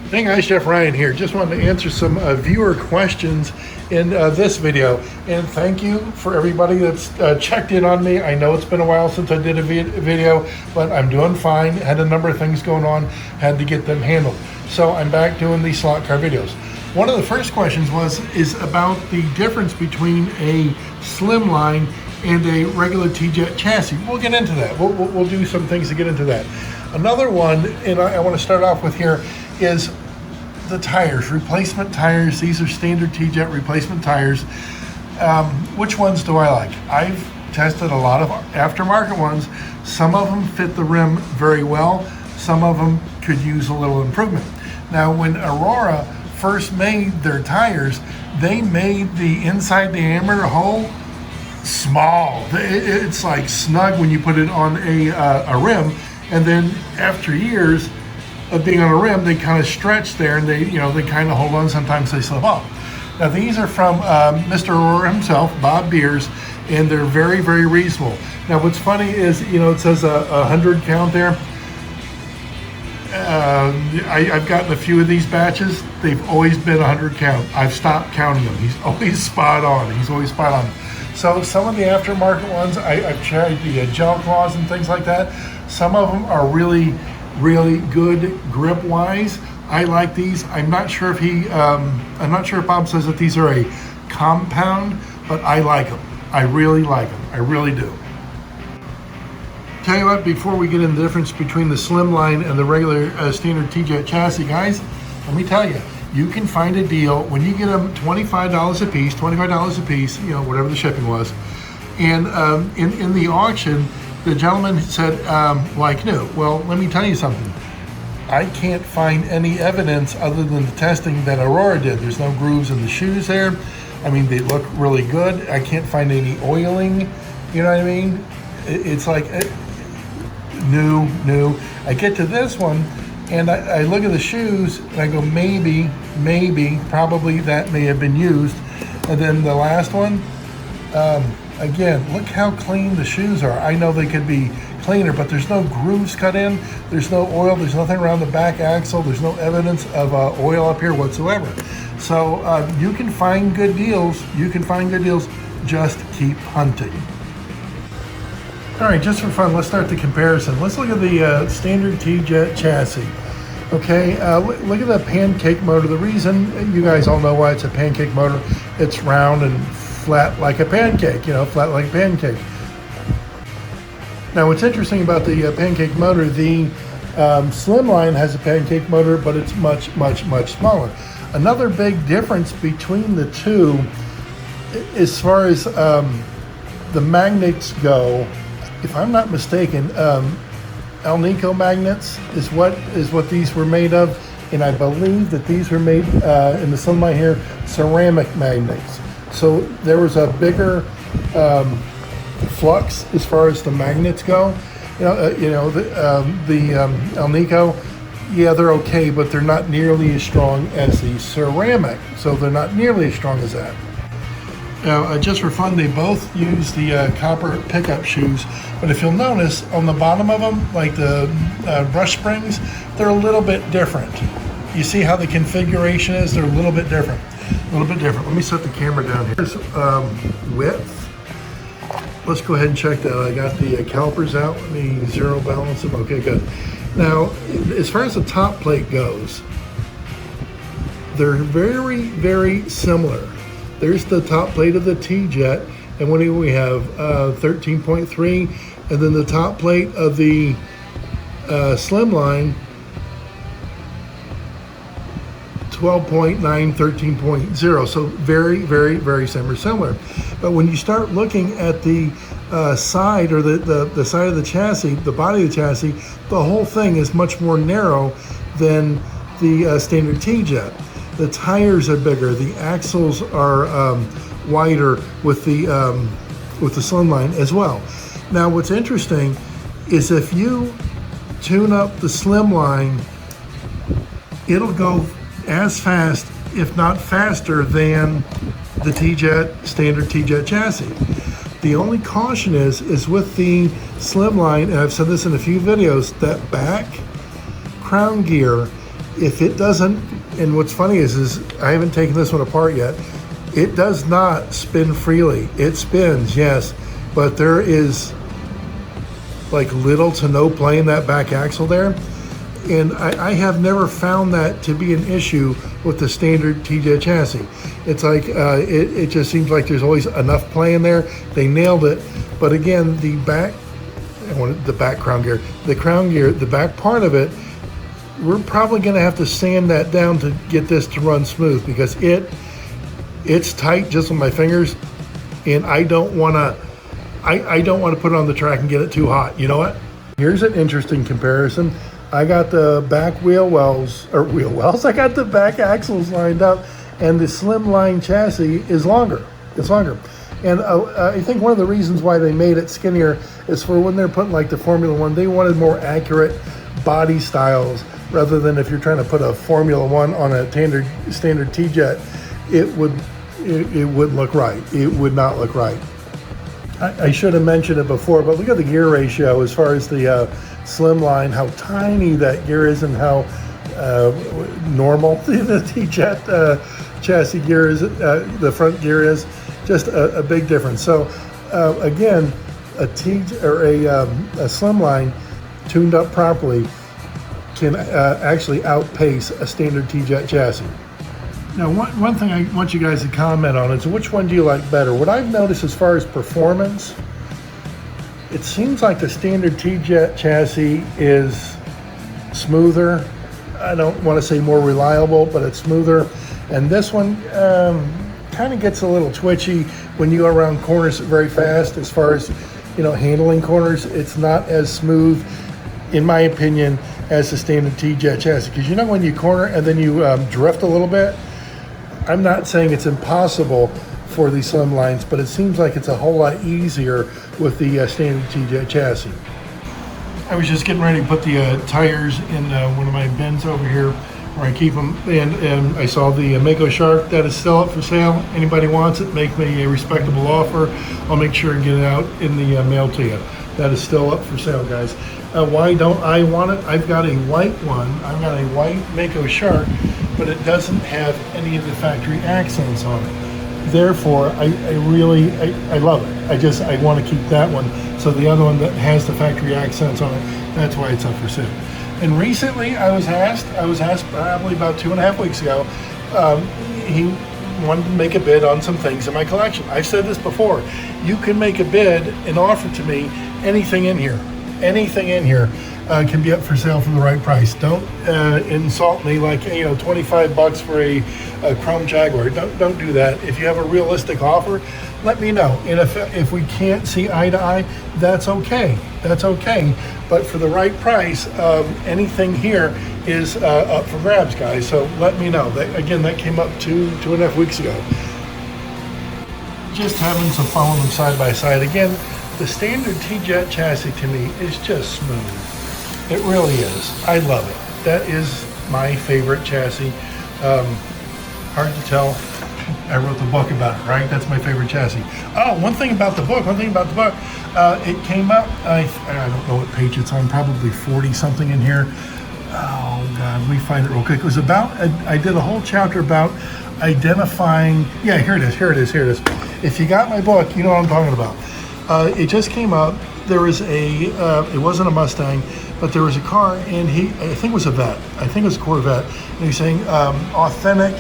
Hey guys, Jeff Ryan here. Just wanted to answer some viewer questions in this video. And thank you for everybody that's checked in on me. I know it's been a while since I did a video, but I'm doing fine. Had a number of things going on, had to get them handled. So I'm back doing these slot car videos. One of the first questions is about the difference between a Slimline and a regular T-Jet chassis. We'll get into that. We'll do some things to get into that. Another one, and I want to start off with here, is the tires, replacement tires. These are standard T-Jet replacement tires. Which ones do I like? I've tested a lot of aftermarket ones. Some of them fit the rim very well. Some of them could use a little improvement. Now, when Aurora first made their tires, they made the inside diameter hole small. It's like snug when you put it on a rim, and then after years of being on a rim, they kind of stretch there, and they kind of hold on. Sometimes they slip off. Now these are from Mr. Aurora himself, Bob Beers, and they're very, very reasonable. Now what's funny is, it says 100 count there. I've gotten a few of these batches. They've always been 100 count. I've stopped counting them. He's always spot on. He's always spot on. So some of the aftermarket ones, I've tried the gel claws and things like that. Some of them are really, really good grip wise. I like these. I'm not sure if Bob says that these are a compound, but I like them. I really like them. I really do. Tell you what, before we get into the difference between the Slimline and the regular standard T-Jet chassis, guys, let me tell you, you can find a deal when you get them $25 a piece, whatever the shipping was. And in the auction, the gentleman said, like new. Well, let me tell you something. I can't find any evidence other than the testing that Aurora did. There's no grooves in the shoes there. I mean, they look really good. I can't find any oiling, you know what I mean? It's like new. I get to this one, and I look at the shoes, and I go, maybe, probably that may have been used. And then the last one, again, look how clean the shoes are. I know they could be cleaner, but there's no grooves cut in. There's no oil. There's nothing around the back axle. There's no evidence of oil up here whatsoever. So you can find good deals. Just keep hunting. All right, just for fun, let's start the comparison. Let's look at the standard T-Jet chassis. Okay, look at the pancake motor. The reason, you guys all know why it's a pancake motor. It's round and flat like a pancake, flat like a pancake. Now, what's interesting about the pancake motor, the Slimline has a pancake motor, but it's much, much, much smaller. Another big difference between the two, as far as the magnets go, if I'm not mistaken, Alnico magnets is what these were made of, and I believe that these were made in the Slimline here, ceramic magnets. So there was a bigger flux as far as the magnets go. The Alnico, yeah, they're okay, but they're not nearly as strong as the ceramic. So they're not nearly as strong as that. Now, just for fun, they both use the copper pickup shoes, but if you'll notice on the bottom of them, like the brush springs, they're a little bit different. You see how the configuration is? They're a little bit different. Let me set the camera down here. Here's width. Let's go ahead and check that. I got the calipers out. Let me zero balance them. Okay, good. Now, as far as the top plate goes, they're very, very similar. There's the top plate of the T-Jet, and what do we have? 13.3, and then the top plate of the Slimline, 12.9, 13.0. So very, very, very similar. But when you start looking at the side, or the side of the chassis, the body of the chassis, the whole thing is much more narrow than the standard T-Jet. The tires are bigger. The axles are wider with the Slimline as well. Now, what's interesting is if you tune up the Slimline, it'll go as fast, if not faster, than the T-Jet, standard T-Jet chassis. The only caution is with the Slimline, and I've said this in a few videos, that back crown gear if it doesn't, and what's funny is I haven't taken this one apart yet, it does not spin freely. It spins, yes, but there is like little to no play in that back axle there. And I have never found that to be an issue with the standard T-Jet chassis. It's like, it just seems like there's always enough play in there. They nailed it. But again, the back crown gear, the back part of it, we're probably gonna have to sand that down to get this to run smooth, because it's tight just with my fingers, and I don't wanna put it on the track and get it too hot. You know what? Here's an interesting comparison. I got the back I got the back axles lined up, and the Slimline chassis is longer. It's longer. And I think one of the reasons why they made it skinnier is for when they're putting like the Formula One, they wanted more accurate body styles, rather than if you're trying to put a Formula One on a standard T-Jet, it wouldn't look right. It would not look right. I should have mentioned it before, but look at the gear ratio as far as the Slimline, how tiny that gear is, and how normal the T-Jet chassis gear is, the front gear is. Just a big difference. So again, a Slimline tuned up properly can actually outpace a standard T-Jet chassis. Now, one thing I want you guys to comment on is, which one do you like better? What I've noticed as far as performance, it seems like the standard T-Jet chassis is smoother. I don't want to say more reliable, but it's smoother. And this one kind of gets a little twitchy when you go around corners very fast. As far as, handling corners, it's not as smooth, in my opinion, as the standard T-Jet chassis. Because when you corner and then you drift a little bit, I'm not saying it's impossible for these Slimlines, but it seems like it's a whole lot easier with the standard T-Jet chassis. I was just getting ready to put the tires in one of my bins over here where I keep them, and I saw the Mako Shark that is still up for sale. Anybody wants it, make me a respectable offer. I'll make sure and get it out in the mail to you. That is still up for sale, guys. Why don't I want it? I've got a white one. I've got a white Mako Shark, but it doesn't have any of the factory accents on it. Therefore, I love it. I want to keep that one. So the other one that has the factory accents on it, that's why it's up for sale. And recently I was asked probably about 2.5 weeks ago, he wanted to make a bid on some things in my collection. I've said this before, you can make a bid and offer to me anything in here. Anything in here can be up for sale for the right price. Don't insult me like, $25 for a Chrome Jaguar. Don't do that. If you have a realistic offer, let me know. And if we can't see eye to eye, that's okay. That's okay. But for the right price, anything here is up for grabs, guys. So let me know. That came up 2.5 weeks ago. Just having some fun with them side by side. Again, the standard T-Jet chassis to me is just smooth. It really is. I love it. That is my favorite chassis. Hard to tell. I wrote the book about it, right? That's my favorite chassis. Oh, one thing about the book. It came out, I don't know what page it's on, probably 40 something in here. Oh God, let me find it real quick. It was about, I did a whole chapter about identifying, yeah, here it is. If you got my book, you know what I'm talking about. It just came out. There was it wasn't a Mustang, but there was a car, and I think it was a Vet. I think it was a Corvette. And he's saying authentic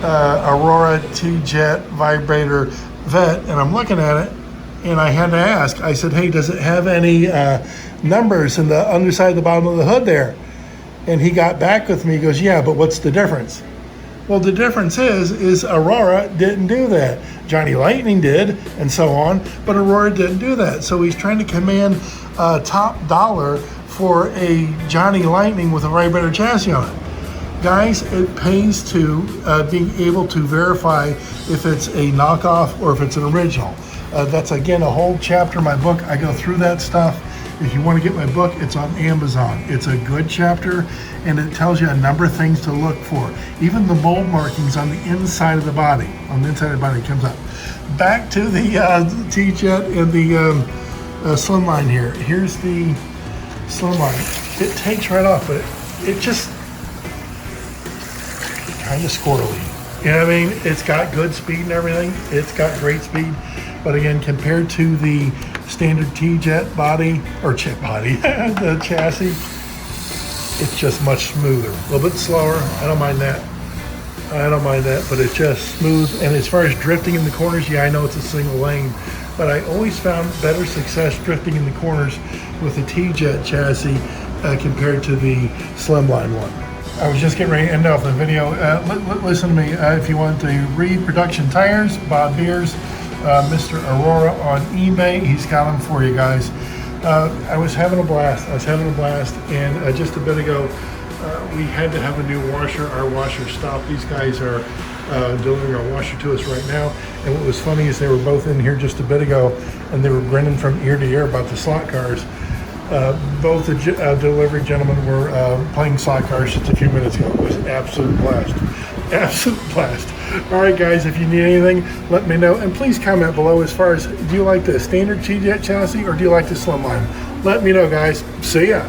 Aurora T-Jet vibrator Vet, and I'm looking at it, and I had to ask. I said, hey, does it have any numbers in the underside of the bottom of the hood there? And he got back with me. He goes, yeah, but what's the difference? Well, the difference is Aurora didn't do that. Johnny Lightning did, and so on, but Aurora didn't do that. So he's trying to command top dollar for a Johnny Lightning with a vibrator chassis on it. Guys, it pays to being able to verify if it's a knockoff or if it's an original. That's, again, a whole chapter in my book. I go through that stuff. If you want to get my book, it's on Amazon. It's a good chapter, and it tells you a number of things to look for. Even the mold markings on the inside of the body. On the inside of the body, it comes up. Back to the T-Jet and the Slimline here. Here's the Slimline. It takes right off, but it just, kind of squirrely. You know what I mean? It's got good speed and everything. It's got great speed. But again, compared to the standard T-Jet body, or jet body, the chassis, it's just much smoother. A little bit slower. I don't mind that. But it's just smooth. And as far as drifting in the corners, yeah, I know it's a single lane, but I always found better success drifting in the corners with the T-Jet chassis compared to the Slimline one. I was just getting ready to end off the video. Listen to me. If you want the reproduction tires, Bob Beers, Mr. Aurora on eBay, he's got them for you guys. I was having a blast. And just a bit ago, we had to have a new washer. Our washer stopped. These guys are delivering our washer to us right now. And what was funny is they were both in here just a bit ago, and they were grinning from ear to ear about the slot cars. Both the delivery gentlemen were playing slot cars just a few minutes ago. It was an absolute blast. All right, guys, if you need anything, let me know. And please comment below as far as, do you like the standard T-Jet chassis or do you like the Slimline? Let me know, guys. See ya.